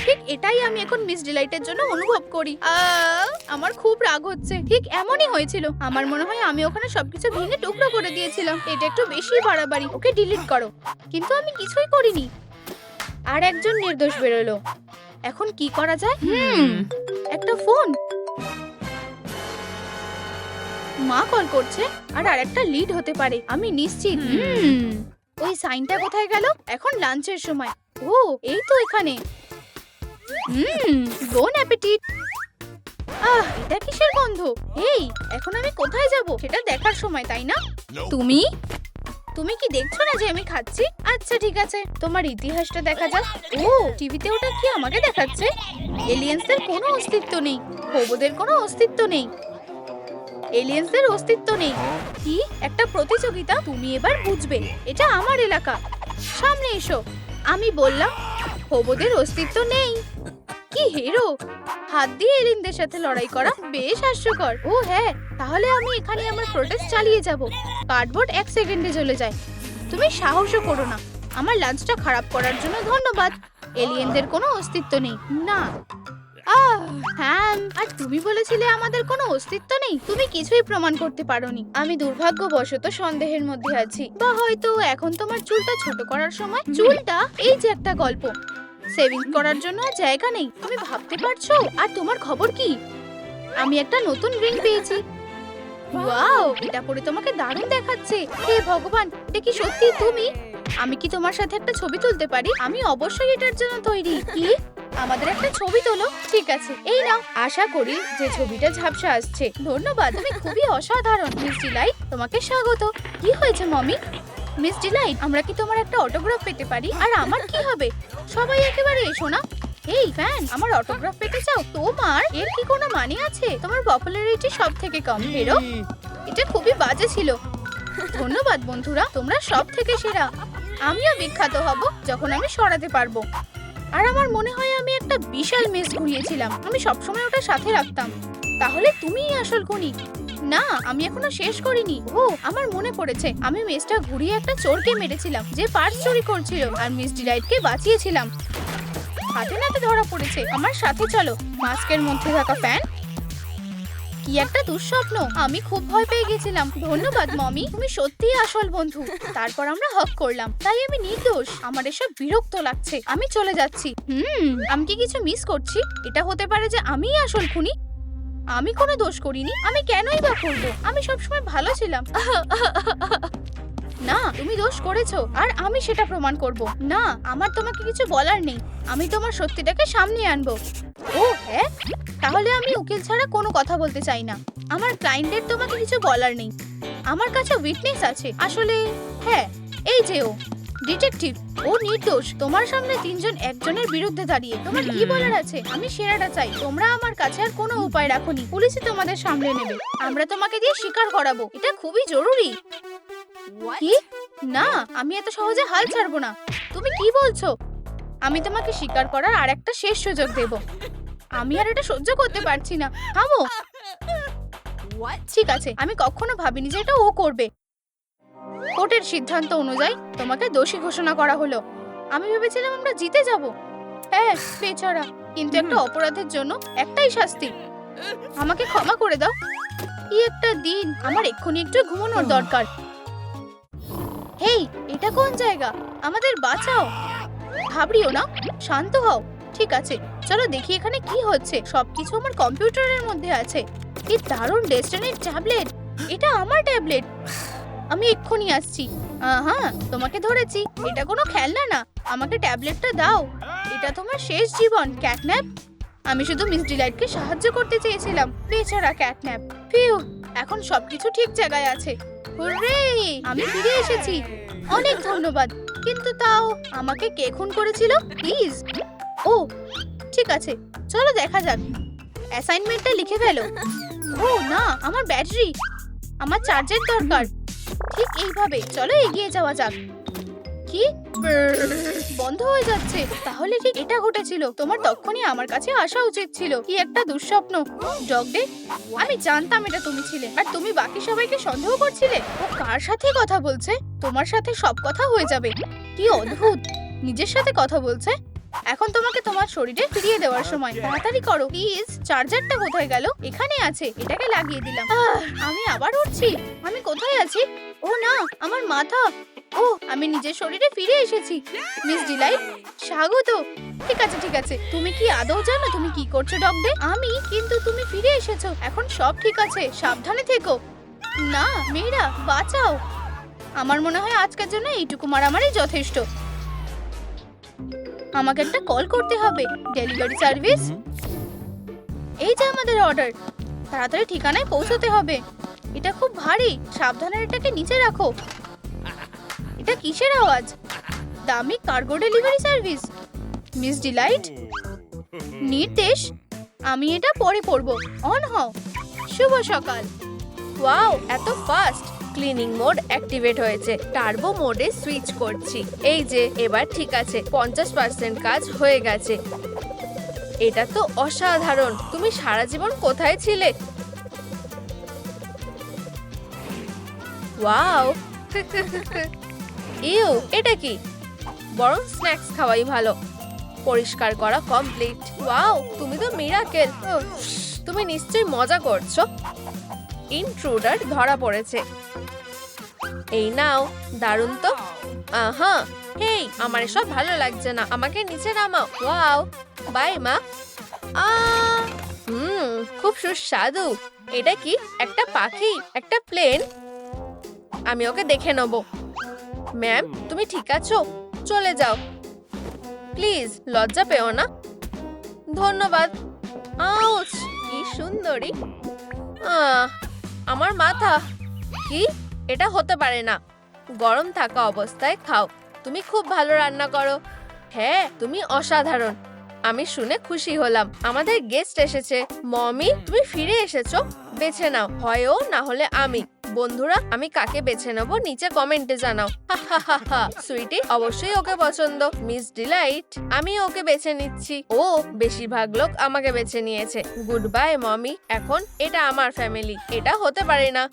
Speaker 1: ঠিক এটাই আমি এখন মিস ডিলাইটের জন্য অনুভব করি। আমার খুব রাগ হচ্ছে। ঠিক এমনই হয়েছিল। আমার মনে হয় আমি ওখানে সবকিছু ভেঙে টুকরো করে দিয়েছিলাম। এটা একটু বেশি বাড়াবাড়ি। ওকে ডিলিট করো। কিন্তু আমি কিছুই করিনি। আর একজন নির্দোষ বেরোলো। এখন কি করা যায়? একটা ফোন। মা কল করছে। আর আরেকটা লিড হতে পারে, আমি নিশ্চিত। ওই সাইনটা কোথায় গেল? এখন লাঞ্চের সময়। ও এই তো এখানে। বোন অ্যাপেটিট। এটা কিসের গন্ধ? এই এখন আমি কোথায় যাব সেটা দেখার সময়, তাই না? তুমি কি দেখছো না যে আমি খাচ্ছি? আচ্ছা ঠিক আছে, তোমার ইতিহাসটা দেখা যাক। ও টিভিতে ওটা কি আমাকে দেখাচ্ছে? এলিয়েন্সদের কোনো অস্তিত্ব নেই, হোবোদের কোনো অস্তিত্ব নেই, এলিয়েন্সদের অস্তিত্ব নেই। কি একটা প্রতিযোগিতা? তুমি এবার বুঝবে, এটা আমার এলাকা। সামনে এসো। আমি বললাম হোবোদের অস্তিত্ব নেই। কি হিরো! হাত দিয়ে এলিয়েনদের সাথে লড়াই করা বেশ হাস্যকর। ও হ্যাঁ, তাহলে আমি এখানে আমার প্রোটেস্ট চালিয়ে যাব। কার্ডবোর্ড 1 সেকেন্ডে জ্বলে যায়। তুমি সাহসও করো না। আমার লাঞ্চটা খারাপ করার জন্য ধন্যবাদ। এলিয়েনদের কোনো অস্তিত্ব নেই। না। হ্যাঁ, আর তুমি বলেছিলে আমাদের কোনো অস্তিত্ব নেই। তুমি কিছুই প্রমাণ করতে পারোনি। আমি দুর্ভাগ্যবশত সন্দেহের মধ্যে আছি। বা হয়তো এখন তোমার চুলটা ছোট করার সময়। চুলটা? এই যে একটা গল্প। সেভিং করার জন্য জায়গা নেই, তুমি ভাবতে পারছো? আর তোমার খবর কি? আমি একটা নতুন রিং পেয়েছি। ওয়াও, এটা পরে তোমাকে দারুণ দেখাচ্ছে। হে ভগবান, এটা কি সত্যি তুমি? আমি কি তোমার সাথে একটা ছবি তুলতে পারি? আমি অবশ্যই এটার জন্য তৈরি। কি? আমাদের একটা ছবি তোলো। ঠিক আছে, এই নাও। আশা করি যে ছবিটা ঝাপসা আসছে। ধন্যবাদ, তুমি খুবই অসাধারণ। মিস ডিলাইট, তোমাকে স্বাগত। কি হয়েছে মমি? মিস ডিলাইট, আমরা কি তোমার একটা অটোগ্রাফ পেতে পারি? আর আমার কি হবে? সবাই একেবারে এসো না। এই ফ্যান, আমার অটোগ্রাফ পেতে চাও? তোমার এর কি কোনো মানে আছে? তোমার পপুলারিটি সব থেকে কম। হেরো, এটা খুবই বাজে ছিল। ধন্যবাদ বন্ধুরা, তোমরা সব থেকে সেরা। আমিও বিখ্যাত হব যখন আমি সরাতে পারবো। আর আমার মনে হয় আমি একটা বিশাল মেস ঘুরিয়েছিলাম। আমি সবসময় ওটা সাথে রাখতাম। তাহলে তুমিই আসল খুনি। না, আমি এখনো শেষ করিনি। ও আমার মনে পড়েছে, আমি মেসটা ঘুরিয়ে একটা চোরকে মেরেছিলাম যে পার্স চুরি করছিল, আর মিস ডিলাইটকে বাঁচিয়েছিলাম। হাতে নাতে ধরা পড়েছে। আমার সাথে চলো। মাস্কের মধ্যে থাকা ফ্যান। কি একটা দুঃস্বপ্ন। আমি খুব ভয় পেয়ে গেছিলাম। ধন্যবাদ মমি, তুমি সত্যিই আসল বন্ধু। তারপর আমরা হক করলাম। তাই আমি নির্দোষ। আমার এসব বিরক্ত লাগছে। আমি চলে যাচ্ছি। আমি কি কিছু মিস করছি? এটা হতে পারে যে আমিই আসল খুনি। আমি কোনো দোষ করিনি। আমি কেনই বা করব? আমি সবসময় ভালো ছিলাম। না, তুমি দোষ করেছো, আর আমি সেটা প্রমাণ করব। না, আমার তোমাকে কিছু বলার নেই। আমি তোমার সত্যিটাকে সামনে আনবো। ও হ্যাঁ, তাহলে আমি উকিল ছাড়া কোনো কথা বলতে চাই না। আমার ক্লায়েন্টের তোমাকে কিছু বলার নেই। আমার কাছে উইটনেস আছে। আসলে হ্যাঁ, এই যে ও ডিটেকটিভ, ও নির্দোষ। তোমার সামনে 3 জন একজনের বিরুদ্ধে দাঁড়িয়ে। তোমার কি বলার আছে? আমি সেরাটা চাই। তোমরা আমার কাছে আর কোনো উপায় রাখোনি। পুলিশই তোমাদের সামলে নেবে। আমরা তোমাকে দিয়ে স্বীকার করাবো। এটা খুবই জরুরি। কি? না, আমি এত সহজে হাল ছাড়বো না। তুমি কি বলছো? আমি তোমাকে স্বীকার করার আরেকটা শেষ সুযোগ দেব। আমি আর এটা সহ্য করতে পারছি না। থামো। ঠিক আছে, আমি কখনো ভাবিনি যে এটা ও করবে। কোর্টের সিদ্ধান্ত অনুযায়ী তোমাকে দোষী ঘোষণা করা হলো। আমি ভেবেছিলাম আমরা জিতে যাব। হ্যাঁ, বেচারা। কিন্তু একটা অপরাধের জন্য একটাই শাস্তি। আমাকে ক্ষমা করে দাও। কি একটা দিন। আমার এক্ষুনি একটু ঘুমানোর দরকার। হেই, এটা কোন জায়গা? আমাদের বাঁচাও। ঘাবড়িও না, শান্ত হও। ঠিক আছে, চলো দেখি এখানে কি হচ্ছে। সবকিছু আমার কম্পিউটারের মধ্যে আছে। কি দারুণ ডেস্টিনির ট্যাবলেট। এটা আমার ট্যাবলেট। আমি এক্ষুনি আসছি। হ্যাঁ, তোমাকে ধরেছি। এটা কোনো খেলনা না। আমাকে ট্যাবলেটটা দাও। এটা তোমার শেষ জীবন, ক্যাটন্যাপ। আমি শুধু মিস ডিলাইটকে সাহায্য করতে চেয়েছিলাম। বেচারা ক্যাটন্যাপ। ফিউ, এখন সবকিছু ঠিক জায়গায় আছে। হুররে, আমি ফিরে এসেছি। অনেক ধন্যবাদ। কিন্তু তাও আমাকে কে খুন করেছিল প্লিজ? ও ঠিক আছে, চলো দেখা যাক। অ্যাসাইনমেন্টটা লিখে ফেলো। ও না, আমার ব্যাটারি, আমার চার্জার দরকার। ঠিক এইভাবে চলো এগিয়ে যাওয়া যাক। কি বন্ধ হয়ে যাচ্ছে? তাহলে ঠিক এটা ঘটেছিল। তোমার তখনই আমার কাছে আসা উচিত ছিল। কি একটা দুঃস্বপ্ন। ডগ ডে, আমি জানতাম এটা তুমি ছিলে, আর তুমি বাকি সবাইকে সন্দেহ করছিলে। ও কার সাথে কথা বলছে? তোমার সাথে সব কথা হয়ে যাবে। কি অদ্ভুত, নিজের সাথে কথা বলছে। এখন তোমাকে তোমার শরীরে ফিরিয়ে দেওয়ার সময়। তাড়াতাড়ি করো প্লিজ। চার্জারটা কোথায় গেল? এখানে আছে, এটাকে লাগিয়ে দিলাম। আমি আবার উঠছি। আমি কোথায় আছি? ও না, আমার মাথা। ও, আমি নিজের শরীরে ফিরে এসেছি। মিস ডিলাইট, স্বাগত। ঠিক আছে ঠিক আছে। তুমি কি আদৌ জানো তুমি কি করছো ডগ ডে? আমি, কিন্তু তুমি ফিরে এসেছো। এখন সব ঠিক আছে, সাবধানে থেকো। না মেয়েরা, বাঁচাও। আমার মনে হয় আজকের জন্য এইটুকু মারামারি যথেষ্ট। আমাকে একটা কল করতে হবে। ডেলিভারি সার্ভিস, এই যে আমাদের অর্ডার। তাড়াতাড়ি ঠিকানায় পৌঁছতে হবে। এটা খুব ভারী, সাবধানে এটাকে নিচে রাখো। এটা কিসের আওয়াজ? দামি cargo delivery service. Miss delight, নির্দেশ, আমি এটা পরে পড়ব। অন হও। শুভ সকাল।
Speaker 2: ওয়াও, এত ফাস্ট! ক্লিনিং মোড অ্যাক্টিভেট হয়েছে। টার্বো মোডে সুইচ করছি। এই যে এবার ঠিক আছে, 50% কাজ হয়ে গেছে। এটা তো অসাধারণ। তুমি সারা জীবন কোথায় ছিলে? ওয়াও ইউ, এটা কি? বরং স্ন্যাক্স খাওয়াই ভালো। পরিষ্কার করা কমপ্লিট। ওয়াও, তুমি তো মিরাকেল। তুমি নিশ্চয়ই মজা করছো। ইন্ট্রুডার ধরা পড়েছে। এই নাও, দারুণ তো। আহা, হেই, আমার এসব ভালো লাগছে না। আমাকে নিচে নামাও। ওয়াও, বাই মা। খুব সুস্বাদু। এটা কি? একটা পাখি? একটা প্লেন? আমি ওকে দেখে নেব। ম্যাম, তুমি ঠিক আছো? চলে যাও প্লিজ, লজ্জা পেও না। ধন্যবাদ। আউচ, কি সুন্দরী। আমার মাথা। কি? এটা হতে পারে না। গরম থাকা অবস্থায় খাও। তুমি খুব ভালো রান্না করো। হ্যাঁ, তুমি অসাধারণ। আমি শুনে খুশি হলাম। আমাদের গেস্ট এসেছে। মমি, তুমি ফিরে এসেছো। বেছে নাও, হয় ও না হলে আমি। বন্ধুরা, আমি কাকে বেছে নেব নিচে কমেন্টে জানাও। সুইটি, অবশ্যই ওকে পছন্দ। মিস ডিলাইট, আমি ওকে বেছে নিচ্ছি। ও, বেশিরভাগ লোক আমাকে বেছে নিয়েছে। Good bye mommy. এখন এটা আমার ফ্যামিলি। এটা হতে পারে না।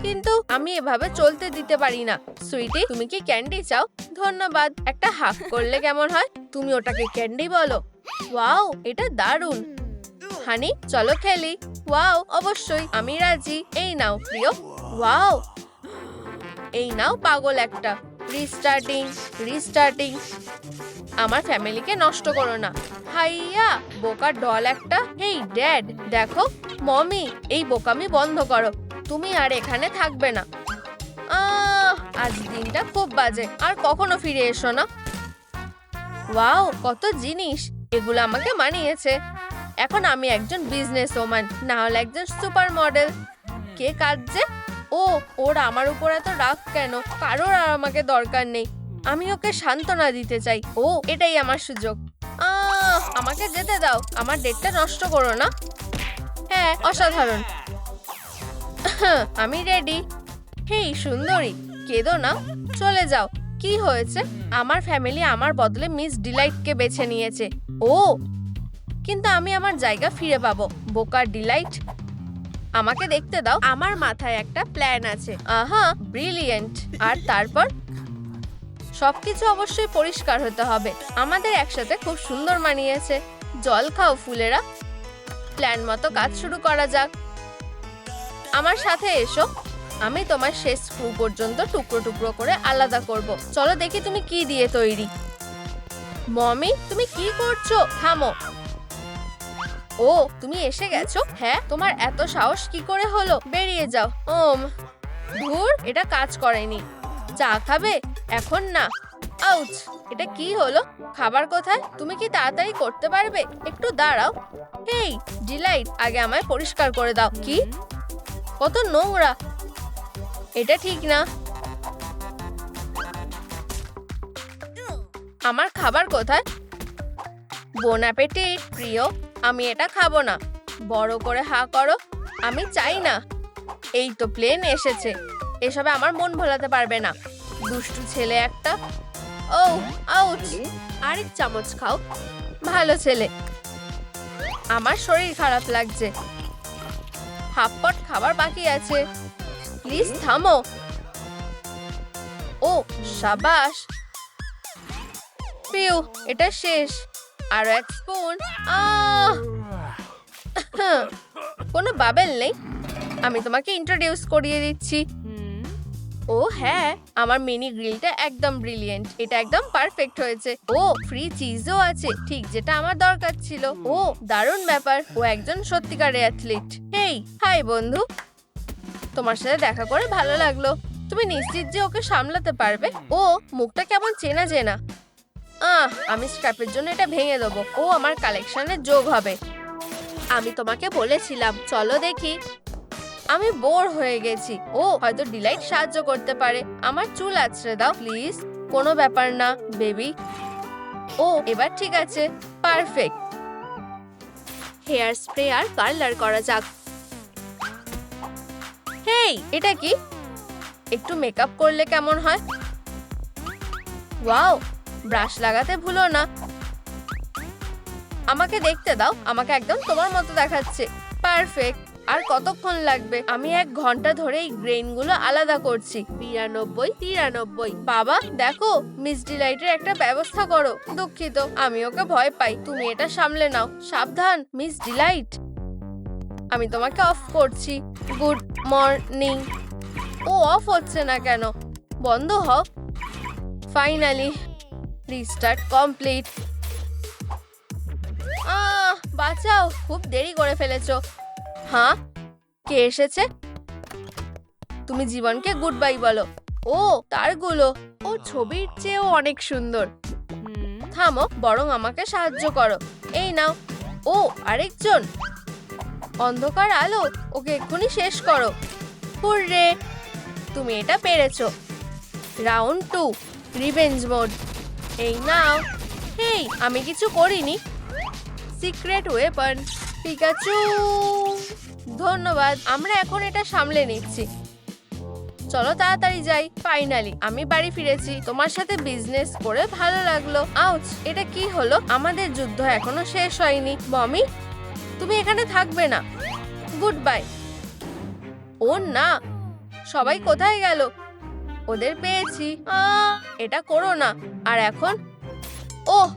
Speaker 2: কিন্তু আমি এভাবে চলতে দিতে পারি না। সুইটি, তুমি কি ক্যান্ডি চাও? ধন্যবাদ। একটা হাফ করলে কেমন হয়? তুমি ওটাকে ক্যান্ডি বলো? ওয়াও, এটা দারুণ। হানি, চলো খেলি। ওয়াও, অবশ্যই, আমি রাজি। এই নাও প্রিয়। ওয়াও, এই নাও পাগল একটা। রিস্টার্টিং। আমার ফ্যামিলিকে নষ্ট করো না। হাইয়া, বোকা ডল একটা। হেই ড্যাড, দেখো। মমি, এই বোকামি বন্ধ করো। তুমি আর এখানে থাকবে না। আজ দিনটা খুব বাজে। আর কখনো ফিরে এসো না। ওয়াও, কত জিনিস। এগুলো আমাকে মানিয়েছে। এখন আমি একজন বিজনেস ওম্যান, না হলে একজন সুপার মডেল। কে কাঁদছে? ও, ওর আমার উপর এত রাগ কেন? কারোর আর আমাকে দরকার নেই। আমি ওকে সান্ত্বনা দিতে চাই। ও, এটাই আমার সুযোগ। আমাকে যেতে দাও। আমার ডেটটা নষ্ট করো না। হ্যাঁ, অসাধারণ। আমি রেডি। হেই সুন্দরী, কেঁদো না, চলে যাও। কি হয়েছে? আমার ফ্যামিলি আমার বদলে মিস ডিলাইটকে বেছে নিয়েছে। ও, কিন্তু আমি আমার জায়গা ফিরে পাবো। বোকা ডিলাইট, আমাকে দেখতে দাও। আমার মাথায় একটা প্ল্যান আছে। আহা, ব্রিলিয়েন্ট। আর তারপর? সবকিছু অবশ্যই পরিষ্কার হতে হবে। আমাদের একসাথে খুব সুন্দর মানিয়েছে। জল খাও ফুলেরা। প্ল্যান মতো কাজ শুরু করা যাক। আমার সাথে এসো। আমি তোমার শেষ স্ক্রু পর্যন্ত টুকরো টুকরো করে আলাদা করব। চলো দেখি তুমি কি দিয়ে তৈরি। মমি, তুমি কি করছো? থামো। ও, তুমি এসে গেছো? হ্যাঁ, তোমার এত সাহস কি করে হলো? বেরিয়ে যাও। ধুর, এটা কাজ করেনি। চা খাবে? এখন না। আউচ! এটা কি হলো? খাবার কোথায়? তুমি কি তাড়াতাড়ি করতে পারবে? একটু দাঁড়াও। হেই ডিলাইট, আগে আমায় পরিষ্কার করে দাও। কি? কত নোংরা! এটা ঠিক না। আমার খাবার কোথায়? বোন অ্যাপেটিট প্রিয়। আমি এটা খাবো না। বড় করে হা করো। আমি চাই না। এই তো প্লেন এসেছে। এসবে আমার মন ভোলাতে পারবে না। দুষ্টু ছেলে একটা। ও আউচ! আরেক চামচ খাও। ভালো ছেলে। আমার শরীর খারাপ লাগছে। হাফ পট খাবার বাকি আছে। প্লিজ থামো। ও সাবাস। পিউ, এটা শেষ। আর এক স্পুন। কোনো বাবেল নেই। আমি তোমাকে ইন্ট্রোডিউস করিয়ে দিচ্ছি। ও হ্যাঁ, আমার মিনি গ্রিলটা একদম ব্রিলিয়েন্ট। এটা একদম পারফেক্ট হয়েছে। ও ফ্রি চিজও আছে, ঠিক যেটা আমার দরকার ছিল। ও দারুণ ব্যাপার। ও একজন সত্যিকারের অ্যাথলিট। হেই হাই বন্ধু, তোমার সাথে দেখা করে ভালো লাগলো। তুমি নিশ্চিত যে ওকে সামলাতে পারবে? ও মুখটা কেমন চেনা চেনা। আমি স্ক্র্যাপের জন্য এটা ভেঙে দেবো। ও আমার কালেকশনে যোগ হবে। আমি তোমাকে বলেছিলাম। চলো দেখি। আমি বোর হয়ে গেছি। ও হয়তো ডিলাইট সাহায্য করতে পারে। আমার চুল আঁচড়ে দাও প্লিজ। কোনো ব্যাপার না বেবি। ও এবার ঠিক আছে। পারফেক্ট। হেয়ার স্প্রে আর কালার করা যাক। হেই এটা কি? একটু মেকআপ করলে কেমন হয়? ওয়াও, ব্রাশ লাগাতে ভুলো না। আমাকে দেখতে দাও। আমাকে একদম তোমার মতো দেখাচ্ছে। পারফেক্ট। আর কতক্ষণ লাগবে? আমি 1 ঘন্টা ধরে এই গ্রেইনগুলো আলাদা করছি। 92, 93। বাবা দেখো, মিস ডিলাইটের একটা ব্যবস্থা করো। দুঃখিত, আমি ওকে ভয় পাই। তুমি এটা সামলে নাও। সাবধান মিস ডিলাইট। আমি তোমাকে অফ করছি। Good morning. ও অফ হচ্ছে না কেন? বন্ধ হও। Finally restart complete. বাঁচাও, খুব দেরি করে ফেলেছো। হ্যাঁ, কে এসেছে? তুমি জীবনকে গুড বাই বলো। ও তারগুলো। ও ছবির চেয়েও অনেক সুন্দর। থামো, বরং আমাকে সাহায্য করো। এই নাও। ও আরেকজন। অন্ধকার আলো, ওকে এক্ষুনি শেষ করো। হুররে, তুমি এটা পেরেছো। Round 2, revenge mode. এই নাও। হেই, আমি কিছু করিনি। Secret weapon Pikachu. ধন্যবাদ। আমরা এখন এটা সামলে নিচ্ছি। চলো তাড়াতাড়ি যাই। ফাইনালি আমি বাড়ি ফিরেছি। তোমার সাথে বিজনেস করে ভালো লাগলো। আউচ! এটা কি হলো? আমাদের যুদ্ধ এখনো শেষ হয়নি। মমি, তুমি এখানে থাকবে না। Good bye. ও না, সবাই কোথায় গেল? ওদের পেয়েছি। এটা করো না। আর এখন? ওহ,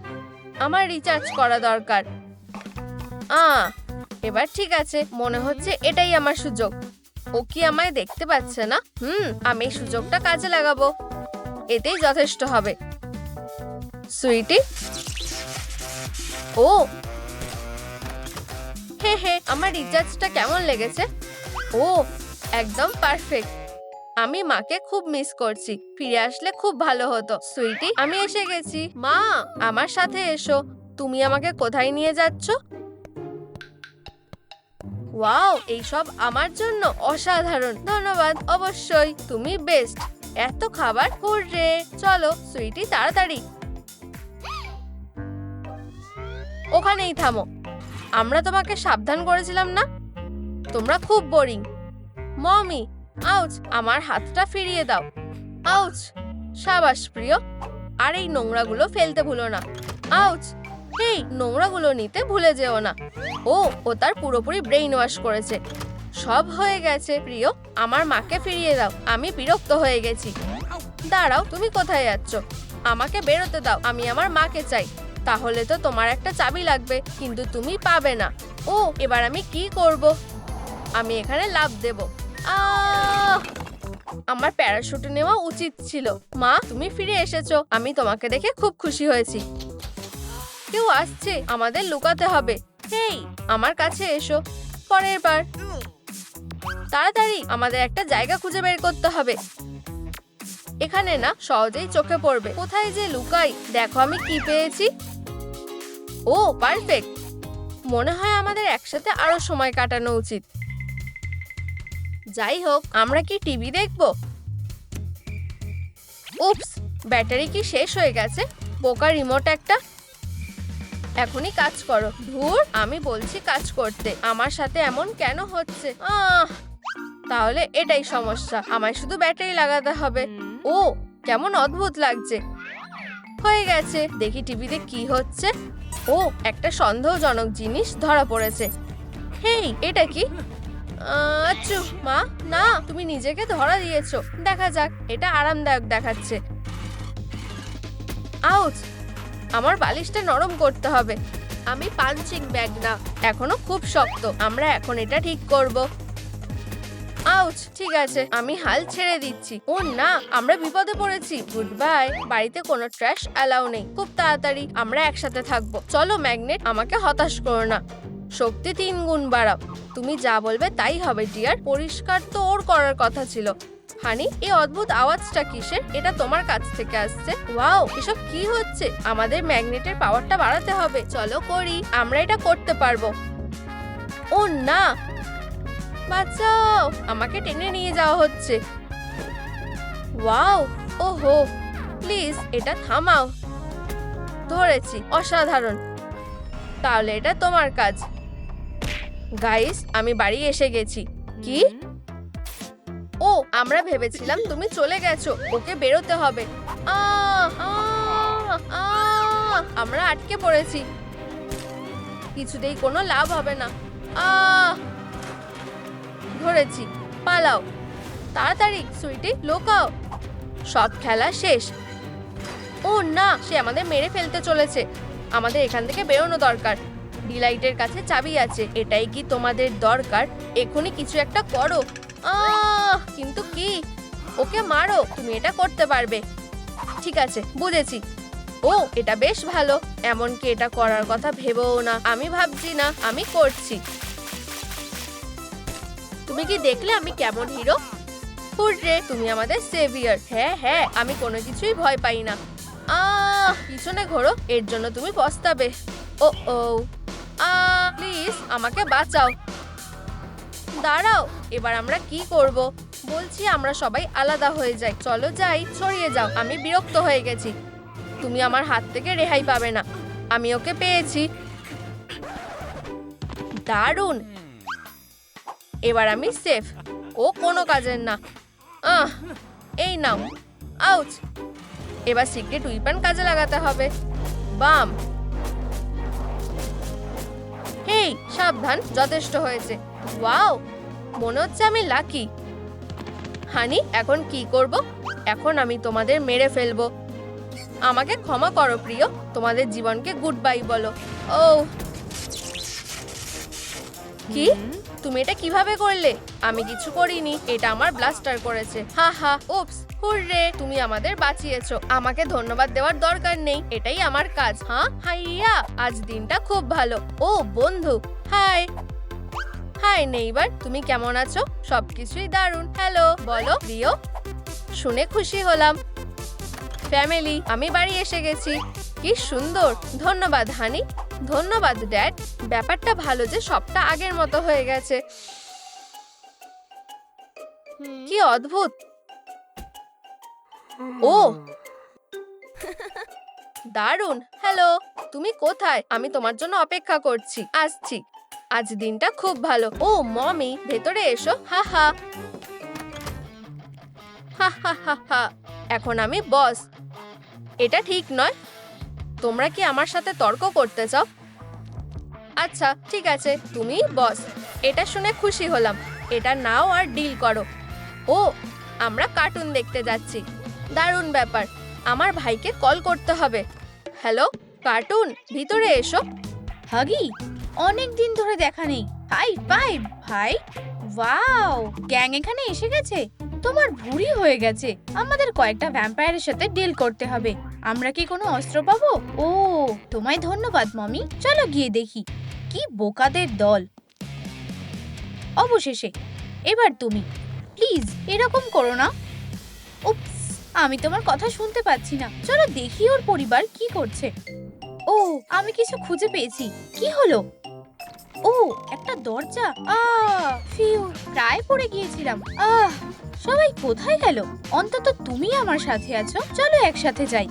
Speaker 2: আমার রিচার্জ করা দরকার। এবার ঠিক আছে। মনে হচ্ছে এটাই আমার সুযোগ। ও কি আমায় দেখতে পাচ্ছে না? আমি এই সুযোগটা কাজে লাগাবো। এতেই যথেষ্ট হবে। সুইটি। ও হে, আমার রিচার্জটা কেমন লেগেছে? ও একদম পারফেক্ট। আমি মাকে খুব মিস করছি। ফিরে আসলে খুব ভালো হতো। সুইটি, আমি এসে গেছি। মা, আমার সাথে এসো। তুমি আমাকে কোথায় নিয়ে যাচ্ছ? ওয়াও, এইসব আমার জন্য অসাধারণ। ধন্যবাদ। অবশ্যই, তুমি বেস্ট। এত খাবার। হুররে! চলো সুইটি, তাড়াতাড়ি। ওখানেই থামো। আমরা তোমাকে সাবধান করেছিলাম না? তোমরা খুব বোরিং। Mummy, ouch! আমার হাতটা ফিরিয়ে দাও। আউচ! সাবাস প্রিয়। আর এই নোংরাগুলো ফেলতে ভুলো না। আউচ! এই নোংরাগুলো নিতে ভুলে যেও না। ও তার পুরোপুরি ব্রেইন ওয়াশ করেছে। সব হয়ে গেছে প্রিয়। আমার মাকে ফিরিয়ে দাও। আমি বিরক্ত হয়ে গেছি। দাঁড়াও, তুমি কোথায় যাচ্ছ? আমাকে বেরোতে দাও। আমি আমার মাকে চাই। তাহলে তো তোমার একটা চাবি লাগবে, কিন্তু তুমি পাবে না। এবার আমি কি করব? আমি এখানে লাফ দেব। আমার প্যারাশুট নেওয়া উচিত ছিল। মা, তুমি ফিরে এসেছো। আমি তোমাকে দেখে খুব খুশি হয়েছি। কেউ আসছে, আমাদের লুকাতে হবে। হেই, আমার কাছে এসো। পরের বার। তাড়াতাড়ি, আমাদের একটা জায়গা খুঁজে বের করতে হবে। এখানে না, সহজেই চোখে পড়বে। কোথায় যে লুকাই? দেখো আমি কি পেয়েছি। ও পারফেক্ট। মনে হয় আমাদের একসাথে আরো সময় কাটানো উচিত। যাই হোক, আমরা কি টিভি দেখবো? উপস, ব্যাটারি কি শেষ হয়ে গেছে? বোকা রিমোট একটা। এখনই কাজ করো। ধুর, আমি বলছি কাজ করতে, আমার সাথে এমন কেন হচ্ছে? তাহলে এটাই সমস্যা, আমায় শুধু ব্যাটারি লাগাতে হবে। ও, কেমন অদ্ভুত লাগছে। হয়ে গেছে, দেখি টিভিতে কি হচ্ছে। ও, একটা সন্দেহজনক জিনিস ধরা পড়েছে। হেই, এটা কি? আচ্ছু, মা, না, তুমি নিজেকে ধরা দিয়েছো। দেখা যাক, এটা আরামদায়ক দেখাচ্ছে। আউচ, আমার বালিশটা নরম করতে হবে। আমি পাঞ্চিং ব্যাগ না, এখনো খুব শক্ত। আমরা এখন এটা ঠিক করব। আউচ, ঠিক আছে, আমি হাল ছেড়ে দিচ্ছি। ও না, আমরা বিপদে পড়েছি। Good bye. বাড়িতে কোনো ট্র্যাশ অ্যালাউ নেই। খুব তাড়াতাড়ি আমরা একসাথে থাকবো। চলো ম্যাগনেট, আমাকে হতাশ করো না। শক্তি 3 গুণ বাড়াও। তুমি যা বলবে তাই হবে ডিয়ার। পরিষ্কার তো ওর করার কথা ছিল। হানি, এই অদ্ভুত আওয়াজটা কিসের? এটা তোমার কাছ থেকে আসছে। ওয়াও, এসব কি হচ্ছে? আমাদের ম্যাগনেটের পাওয়ারটা বাড়াতে হবে। চলো করি, আমরা এটা করতে পারবো। ও না, বাঁচাও, আমাকে টেনে নিয়ে যাওয়া হচ্ছে। ওয়াও, ওহো, প্লিজ এটা থামাও। ধরেছি, অসাধারণ। তাহলে এটা তোমার কাজ। গাইস, আমি বাড়ি এসে গেছি। কি? ও, আমরা ভেবেছিলাম তুমি চলে গেছো। ওকে বেরোতে হবে। আমরা আটকে পড়েছি। কিছুতেই কোনো লাভ হবে না। ধরেছি, পালাও তাড়াতাড়ি। সুইটি, লোকাও। সব খেলা শেষ। ও না, সে আমাদের মেরে ফেলতে চলেছে। আমাদের এখান থেকে বেরোনো দরকার। ডিলাইটের কাছে চাবি আছে। এটাই কি তোমাদের দরকার? এখনই কিছু একটা করো। কিন্তু কি? ওকে মারো, তুমি এটা করতে পারবে। ঠিক আছে, বুঝেছি। ও, এটা বেশ ভালো। এমনকি এটা করার কথা ভেবেও না। আমি ভাবছি না, আমি করছি। তুমি কি দেখলে আমি কেমন হিরো? হুররে, তুমি আমাদের সেভিয়ার। হ্যাঁ হ্যাঁ, আমি কোনো কিছুই ভয় পাই না। পিছনে ঘোরো, এর জন্য তুমি পস্তাবে। ও ও, প্লিজ আমাকে বাঁচাও। দাঁড়াও, এবার আমরা কি করব? বলছি আমরা সবাই আলাদা হয়ে যাই। চলো যাই, ছড়িয়ে যাও। আমি বিরক্ত হয়ে গেছি। তুমি আমার হাত থেকে রেহাই পাবে না। আমি ওকে পেয়েছি। দারুণ, এবার আমি সেফ। ও কোনো কাজের না। এই নাও। আউচ, এবার সিক্রেট উইপন কাজে লাগাতে হবে। বাম। হেই, সাবধান, যথেষ্ট হয়েছে। ওয়াও, মনে হচ্ছে আমি লাকি। হানি, এখন কি করব? এখন আমি তোমাদের মেরে ফেলবো। আমাকে ক্ষমা করো প্রিয়। তোমাদের জীবনকে গুড বাই বলো। ও, কি? তুমি এটা কিভাবে করলে? আমি কিছু করিনি, এটা আমার ব্লাস্টার করেছে। হা হা, উপস, হুররে, তুমি আমাদের বাঁচিয়েছো। আমাকে ধন্যবাদ দেওয়ার দরকার নেই, এটাই আমার কাজ। হাইয়া, আজ দিনটা খুব ভালো। ও বন্ধু, হাই। হাই নেইবার, তুমি কেমন আছো? সবকিছুই দারুণ। হ্যালো, বলো প্রিয়। শুনে খুশি হলাম। ফ্যামিলি, আমি বাড়ি এসে গেছি। কি সুন্দর। ধন্যবাদ হানি। ধন্যবাদ ড্যাড। ব্যাপারটা ভালো যে সবটা আগের মতো হয়ে গেছে। কি অদ্ভুত। ও, দারুণ। হ্যালো, তুমি কোথায়? আমি তোমার জন্য অপেক্ষা করছি। আসছি। আজ দিনটা খুব ভালো। ও মমি, ভেতরে এসো। হা হা হা হা হা হা। এখন আমি বস। এটা ঠিক নয়। তোমরা কি আমার সাথে তর্ক করতে চাও? আচ্ছা, ঠিক আছে, তুমি বস। এটা শুনে খুশি হলাম। এটা নাও আর ডিল করো। ও, আমরা কার্টুন দেখতে যাচ্ছি। দারুণ ব্যাপার। আমার ভাইকে কল করতে হবে। হ্যালো কার্টুন, ভিতরে এসো।
Speaker 1: হাগি, অনেক দিন ধরে দেখা নেই। হাই ফাইভ ভাই। ওয়াও, গ্যাং এখানে এসে গেছে। তোমার ভুঁড়ি হয়ে গেছে। আমাদের কয়েকটা ভ্যাম্পায়ারের সাথে ডিল করতে হবে। আমরা কি কোনো অস্ত্র পাবো? ও, তোমায় ধন্যবাদ মমি। চলো গিয়ে দেখি। কি বোকাদের দল। অবশেষে, এবার তুমি। প্লিজ এরকম করো না। উপস, আমি তোমার কথা শুনতে পাচ্ছি না। চলো দেখি ওর পরিবার কি করছে। ও, আমি কিছু খুঁজে পেয়েছি। কি হলো? ও, একটা দরজা। ফিউ, প্রায় পড়ে গিয়েছিলাম। সবাই কোথায় গেল? অন্তত তুমি আমার সাথে আছো। চলো একসাথে যাই।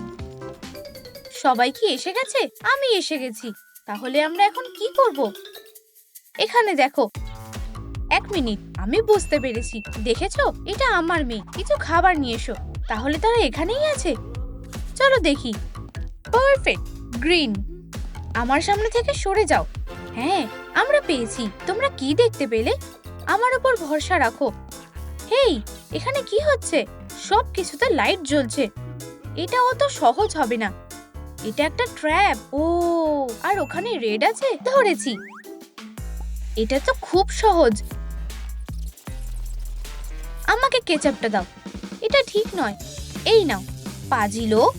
Speaker 1: সবাই কি এসে গেছে? আমি এসে গেছি। তাহলে আমরা এখন কি করব? এখানে দেখো। 1 মিনিট, আমি বুঝতে পেরেছি। দেখেছো, এটা আমার মেয়ে। কিছু খাবার নিয়ে এসো। তাহলে তারা এখানেই আছে। চলো দেখি। Perfect, green. আমার সামনে থেকে সরে যাও। হ্যাঁ, আমরা পেয়েছি। তোমরা কি দেখতে পেলে? আমার উপর ভরসা রাখো। হেই, এখানে কি হচ্ছে? সব কিছুতে লাইট জ্বলছে। এটা অত সহজ হবে না। এটা একটা ট্র্যাপ। ও, আর ওখানে রেড আছে। ধরেছি। এটা তো খুব সহজ। আমাকে কেচাপটা দাও। এটা ঠিক নয়। এই নাও। পাজি লোক,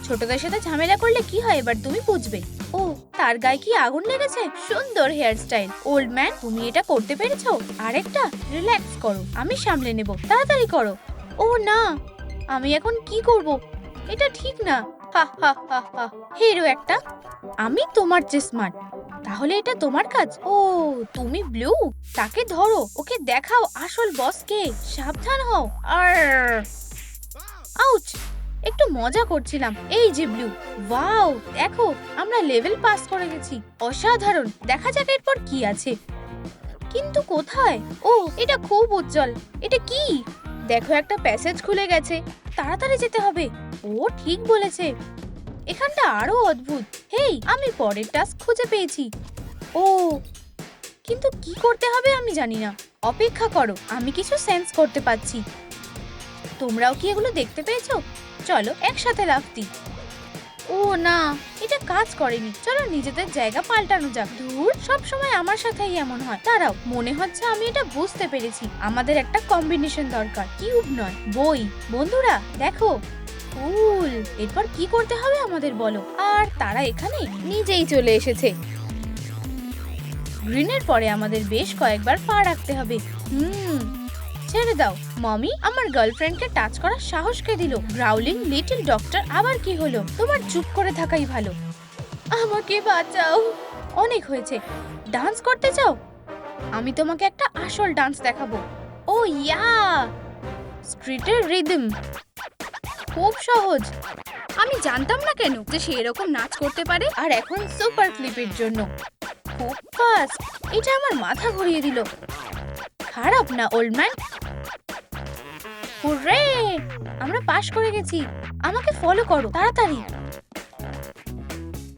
Speaker 1: ছোটদের সাথে ঝামেলা করলে কি হয় এবার তুমি বুঝবে। ও, তার গায়ে কি আগুন লেগেছে? সুন্দর হেয়ার স্টাইল। ওল্ড ম্যান, তুমি এটা করতে পেরেছো? আরেকটা। রিল্যাক্স করো, আমি সামলে নেব। তাড়াতাড়ি করো। ও না, আমি এখন কি করব? এটা ঠিক না। হা হা হা হা। হিরো একটা। আমি তোমার চেয়ে স্মার্ট। তাহলে এটা তোমার কাজ। ও, তুমি ব্লু। তাকে ধরো, ওকে দেখাও আসল বস কে। সাবধান হও। আর আউচ, একটু মজা করছিলাম। এই যে ব্লু। ওয়াও, দেখো আমরা লেভেল পাস করে গেছি। অসাধারণ। দেখা যাক এরপর কি আছে। কিন্তু কোথায়? ও, এটা খুব উজ্জ্বল। এটা কি? দেখো, একটা প্যাসেজ খুলে গেছে। তাড়াতাড়ি যেতে হবে। ও ঠিক বলেছে। এখানটা আরো অদ্ভুত। হেই, আমি পরের টাস্ক খুঁজে পেয়েছি। ও, কিন্তু কি করতে হবে আমি জানি না। অপেক্ষা করো, আমি কিছু সেন্স করতে পাচ্ছি। তোমরাও কি এগুলো দেখতে পেয়েছো? চলো একসাথে লাফ দিই। ও না, এটা কাজ করেনি। চলো নিজেদের জায়গা পাল্টানো যাক। ধুর, সব সময় আমার সাথেই এমন হয়। দাঁড়াও, মনে হচ্ছে আমি এটা বুঝতে পেরেছি। আমাদের একটা কম্বিনেশন দরকার। কিউব নয়, বই। বন্ধুরা দেখো, কুল। এরপর কি করতে হবে আমাদের বলো। আর তারা এখানে নিজেই চলে এসেছে। গ্রিনের পরে আমাদের বেশ কয়েকবার পা রাখতে হবে। ছেড়ে দাও। মমি, আমার গার্লফ্রেন্ডকে টাচ করার সাহস কে দিল? গ্রাউলিং লিটল ডক্টর, আবার কি হলো? তোমার চুপ করে থাকাই ভালো। আমাকে বাঁচাও। অনেক হয়েছে। ডান্স করতে চাও? আমি তোমাকে একটা আসল ডান্স দেখাবো। ও ইয়া, স্ট্রিটের রিদম। খুব সহজ। আমি জানতাম না কেন যে সে এরকম নাচ করতে পারে। আর এখন সুপার ক্লিপের জন্য খুব ফাস্ট। এটা আমার মাথা ঘুরিয়ে দিল। খারাপ না ওল্ড ম্যান। হুররে, আমরা পাস করে গেছি। আমাকে ফলো করো তাড়াতাড়ি।